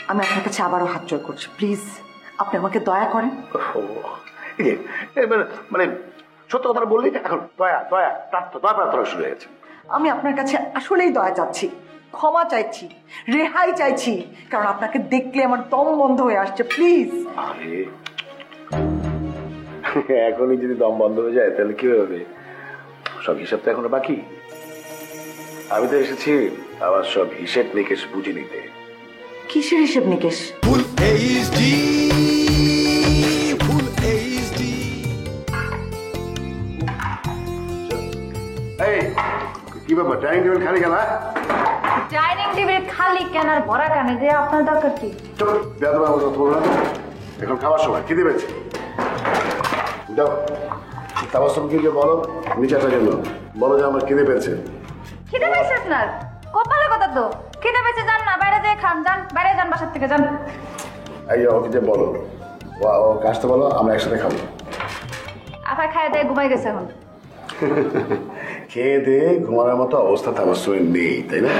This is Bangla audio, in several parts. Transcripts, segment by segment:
আমি আপনার কাছে আবারও হাত জোড় করছি, প্লিজ আপনি আমাকে দয়া করেন। মানে সত্য কথা বললি, এখন দয়া দয়া প্রার্থনা শুরু হয়েছে। আমি আপনার কাছে আসলেই দয়া চাচ্ছি, ক্ষমা চাইছি, রেহাই চাইছি, কারণ আপনাকে দেখলে আমার দম বন্ধ হয়ে আসছে, প্লিজ। আরে এখনই যদি দম বন্ধ হয়ে যায় তাহলে কি হবে? সব হিসাব তো এখনো বাকি। আমি তো এসেছি আমার সব হিসেব নিকেশ বুঝে নিতে। কিসের হিসেব নিকেশ? কি ব্যাপার, ডাইনিং টেবিল খালি কেন? ডাইনিং টেবিল খালি কেন আর ভরা কেন? যে আপনার দরকার কি? এখন খাওয়ার সময় খিদে পেয়েছে। যাও তাবাসসুমকে গিয়ে বলো নিচাটার জন্য, বলো যে আমার খিদে পেয়েছে। খিদে পেয়েছে আপনার? কপালের কথা তো। খিদে পেয়েছে, যান না বাইরে যেয়ে খান, যান বাইরে যান, বাসার থেকে যান। এই ওকে যে বলো, ও কাজটা বলো, আমরা একসাথে খাবো। আফা খাইয়ে দিয়ে ঘুমাই গেছে এখন। খেয়ে দিয়ে ঘুমানোর মতো অবস্থা তাবাসসুমের নেই, তাই না?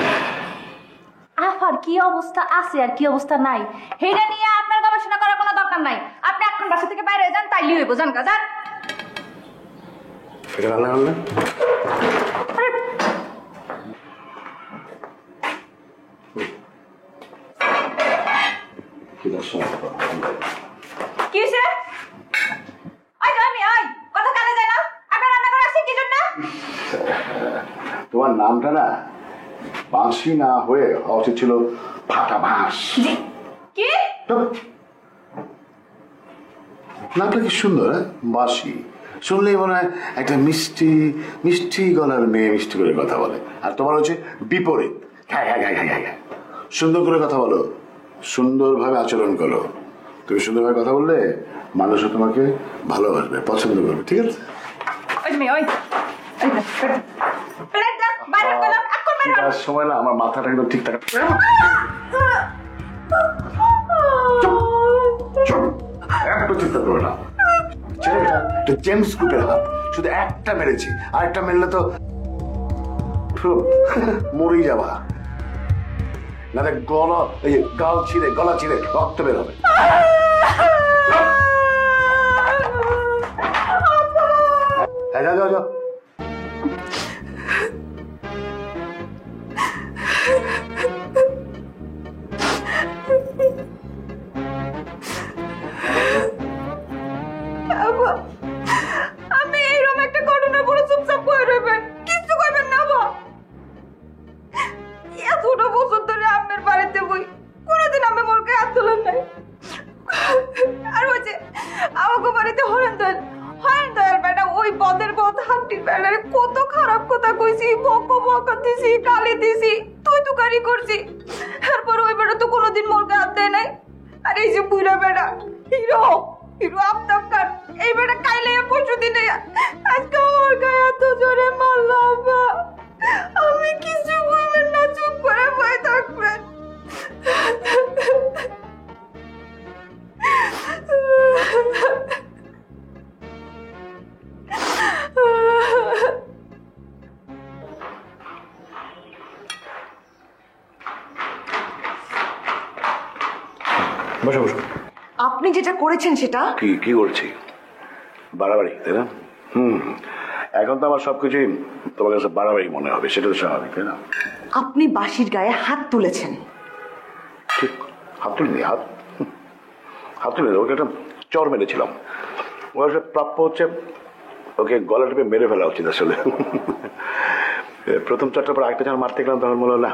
আফার কি অবস্থা আছে আর কি অবস্থা নাই সেইটা নিয়ে আপনার গবেষণা করার কোনো দরকার নাই। আপনি এখন বাসা থেকে বাইরে যান, তাইলে হইব। যান যান। এটা রান্না করলে কি হয়েছে? কথা কানে যায় না? আপনার রান্না করে আসছে কি জন্য? তোমার নামটা না বাঁশি না হয়ে হওয়া উচিত ছিল ফাটা বাঁশ। কি নামটা কি সুন্দর, বাঁশি শুনলেই মনে হয় একটা মিষ্টি মিষ্টি গলার মেয়ে মিষ্টি করে কথা বলে। আর তোমার হচ্ছে বিপরীত। হ্যাঁ হ্যাঁ হ্যাঁ হ্যাঁ হ্যাঁ, সুন্দর করে কথা বলো, সুন্দরভাবে আচরণ করো। তুমি সুন্দরভাবে কথা বললে মানুষও তোমাকে ভালোবাসবে, পছন্দ করবে, ঠিক আছে? সময় না আমার মাথাটা একদম ঠিকঠাক। একটু চিন্তা করো না, জেমস কুকের হাত, শুধু একটা মেরেছি, আরেকটা মেরলে তো মরেই যাবা। না দেখ গলা, এই গলা ছিঁড়ে রক্ত বের হবে। যাও যাও যাও। আমি এইরকম একটা ঘটনা বলে চুপচাপ করে রইবেন, কিছু করবেন না? এতটা বছর ধরে আপনার বাড়িতে বই, কোনোদিন আমি মোর গায়ে হাত তোলেন নাই। আর হচ্ছে আমাকে বাড়িতে হরেন দয়াল বেটা, ওই পদের পথ হাঁটি বেড়ারে কত খারাপ কথা কইছি, বকা দিছি, গালি দিছি, তুই তুকারি করছি। তারপর ওই বেটা তো কোনোদিন মোর গায়ে হাত দেয় নাই। আর এই যে বুড়া বেটা হিরো আফতাব খান, এই বেটা কাইলে পরশু দিনে আজকে ওর গায়ে এত জোরে মারলাম। আমি কিছু বলবেন না, চুপ করে বসে থাকবেন। বসো বসো। আপনি যেটা করেছেন সেটা কি করছি? বাড়াবাড়ি, তাই না? এখন তো আমার সবকিছুই তোমার কাছে বাড়াবাড়ি মনে হবে, সেটা তো স্বাভাবিক, তাই না? আপনি বাঁশির গায়ে হাত তুলেছেন। ঠিক, হাত তুলিনি, হাত তুলিনি, ওকে একটা চর মেরেছিলাম। ওর প্রাপ্য হচ্ছে ওকে গলা টিপে মেরে ফেলা উচিত আসলে। প্রথম চরটার পর আরেকটা যখন মারতে গেলাম তখন মনে হলো না,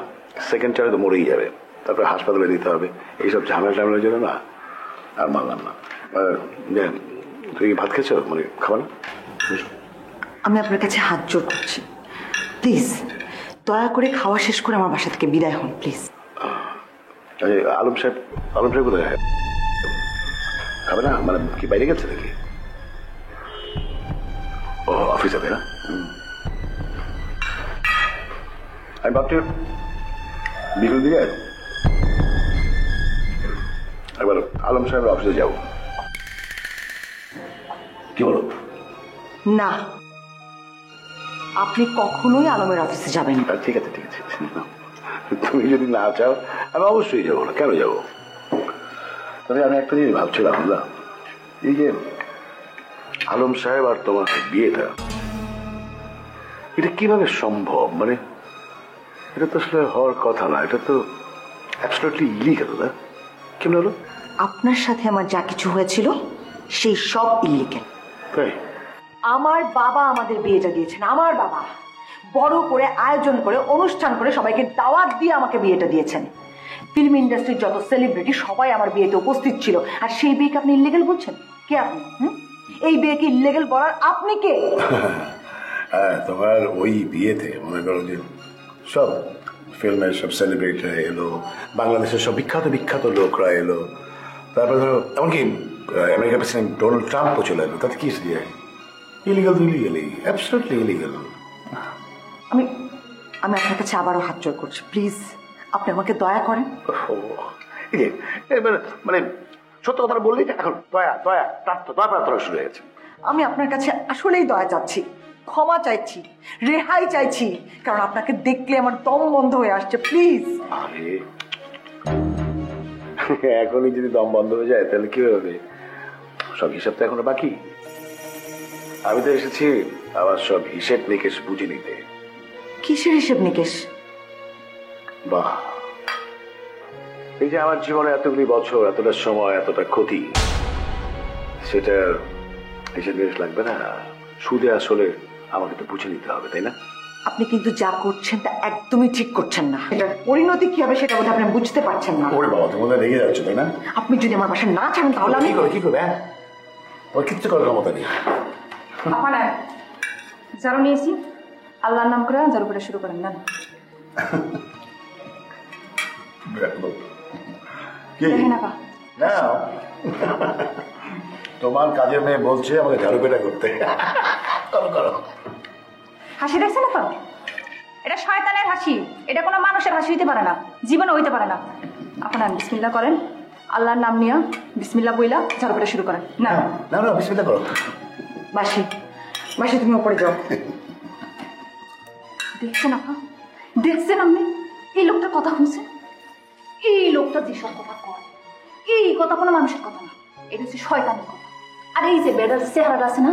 সেকেন্ড চরে তো মরেই যাবে, তারপরে হাসপাতালে দিতে হবে, এইসব ঝামেলার জন্য না আর মানলাম না। তুই ভাত খেয়েছো, মানে খাবা না? আমি আপনার কাছে হাত জোড় করছি, প্লিজ দয়া করে খাওয়া শেষ করে আমার বাসা থেকে বিদায় হন, প্লিজ। আলম সাহেব কোথায়? খাবে না মানে কি বাইরে গেছে নাকি? ও অফিসে, তাই না? আমি ভাবছি বিকেল দিকে একবার আলম সাহেবের অফিসে যাবো, কি বলো? না, আপনি কখনোই আলমের অফিসে যাবেন না। ঠিক আছে, তুমি যদি না চাও আমি অবশ্যই যাবো না। কেন যাবো? তবে আমি একটা জিনিস ভাবছিলাম না, এই যে আলম সাহেব আর তোমার বিয়েটা, এটা কিভাবে সম্ভব? মানে এটা তো আসলে হওয়ার কথা না, এটা তো অ্যাবসলিউটলি ইলিগাল, না? কেমন হলো? আপনার সাথে আমার যা কিছু হয়েছিল সেই সব ইলিগেল। তাই? আমার বাবা আমাদের বিয়েটা দিয়েছেন, আমার বাবা বড় করে আয়োজন করে অনুষ্ঠান করে সবাইকে দাওয়াত দিয়ে আমাকে বিয়েটা দিয়েছেন। ফিল্ম ইন্ডাস্ট্রির যত সেলিব্রিটি সবাই আমার বিয়েতে উপস্থিত ছিল, আর সেই বিয়েকে আপনি ইলিগেল বলছেন? কে আপনি? এই বিয়েকে ইলিগেল বলার আপনি কে? হ্যাঁ, তোমার ওই বিয়েতে মনে করো যে সব ফিল্মের সব সেলিব্রিটিরা এলো, বাংলাদেশের সব বিখ্যাত বিখ্যাত লোকরা এলো, তারপরে ধরো এমনকি আমেরিকার প্রেসিডেন্ট ডোনাল্ড ট্রাম্পও চলে এলো। তাতে কি দিয়ে ইলিগাল তো ইলিগালি, অ্যাবসলিউটলি ইলিগাল। আমি আমি আপনার কাছে আবারও হাত জোড় করছি, প্লিজ আপনি আমাকে দয়া করেন। মানে সত্য কথা বললেই এখন দয়া দয়া প্রার্থনা শুরু হয়েছে। আমি আপনার কাছে আসলেই দয়া চাচ্ছি, ক্ষমা চাইছি, রেহাই চাইছি, কারণ আপনাকে দেখলে আমার দম বন্ধ হয়ে আসছে, প্লিজ। আরে এখনই যদি দম বন্ধ হয়ে যায় তাহলে কি হবে? সব হিসাব তো এখনো বাকি। আমি তো এসেছি আমার সব হিসেব নিকেশ বুঝে নিতে। কিসের হিসেব নিকেশ? বাহ, এই যে আমার জীবনে এতগুলি বছর, এতটা সময়, এতটা ক্ষতি, সেটার হিসেব নিকেশ লাগবে না? সুদে আসলে আমাকে তো বুঝে নিতে হবে, তাই না? আপনি কিন্তু যা করছেন তা একদমই ঠিক করছেন না। এটার পরিণতি কি হবে সেটা বোধহয় আপনি বুঝতে পারছেন না। ওরে বাবা, তুমি রেগে যাচ্ছ, তাই না? আপনি যদি আমার বাসায় না ছাড়েন তাহলে আমি কি করবে? হ্যাঁ, ওর কিচ্ছু করার ক্ষমতা নেই। আপনার ঝাড়ু নিয়েছি, আল্লাহর নাম করে ঝাড়ু করে শুরু করেন না। দেখেন আপা, না, তোমার কাজের মেয়ে বলছে আমাকে ঝাড়ু পেটা করতে। করো করো। হাসি দেখছেন আপা? এটা শয়তানের হাসি, এটা কোনো মানুষের হাসি হইতে পারে না, জীবনে হইতে পারে না। আপনার বিসমিল্লাহ করেন, আল্লাহর নাম নিয়া বিসমিল্লাহ বইলা ঝাড়ু পেটা শুরু করেন। না না না, বিসমিল্লাহ করো। বাসি বাসি তুমি ওপরে যাও। দেখছেন আপা, দেখছেন আপনি এই লোকটার কথা শুনছেন? এই লোকটা যেসব কথা কয়, এই কথা কোনো মানুষের কথা না, এটা হচ্ছে শয়তানের কথা। আর এই যে বেড়ার চেহারাটা আছে না,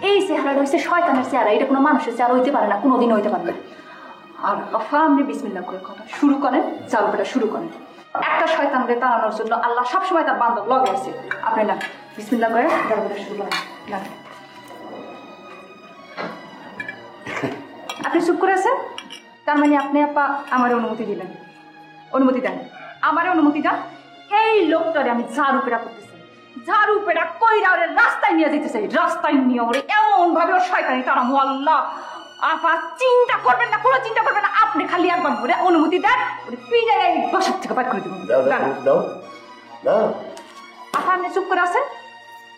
এই চেহারাটা হচ্ছে শয়তানের চেহারা, এটা কোনো মানুষের চেহারা হইতে পারে না, কোনোদিন হইতে পারে না। আর আফা আপনি বিসমিল্লাহ করে কথা শুরু করেন, চালু পেটা শুরু করেন। একটা শয়তানকে তাড়ানোর জন্য আল্লাহ সবসময় তার বান্ধব লগে আছে। আপনি না বিসমিল্লাহ করে চালু পেটা শুরু করেন। না আপনি চুপ করে আছেন, তার মানে আপনি আপা আমার অনুমতি দিলেন। অনুমতি দেন, আমার অনুমতি দেন। এই লোকটারে আমি ঝাড়ু পেড়া করতেছি, ঝাড়ু পেড়া কইরা ওরে রাস্তায় নিয়ে যেতে চাই, রাস্তায় নিয়ে ওরে এমন ভাবে ওর শয়তানি তারা আল্লাহ। আপা চিন্তা করবেন না, কোনো চিন্তা করবেন না, আপনি খালি একবার করে অনুমতি দেন, ওরে পিড়ে এই বাসার থেকে বাইর করে দেবো। আপা আপনি চুপ করে আছেন,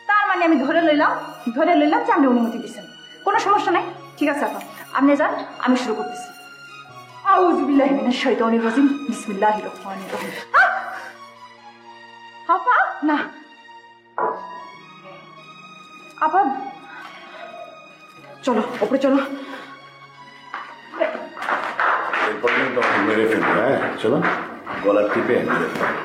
তার মানে আমি ধরে লইলাম যে আপনি অনুমতি দিচ্ছেন, কোনো সমস্যা নাই। ঠিক আছে আপা, আপনি যান, আমি শুরু করতেছি। আউযু বিল্লাহি মিনাশ শাইতানির রাজিম, বিসমিল্লাহির রহমানির রহিম। আপা না, আপা চলো ওপরে চলো। এরপর কিন্তু মেরে ফেলবো। হ্যাঁ চলো, গলার টিপে মেরে ফেলবো।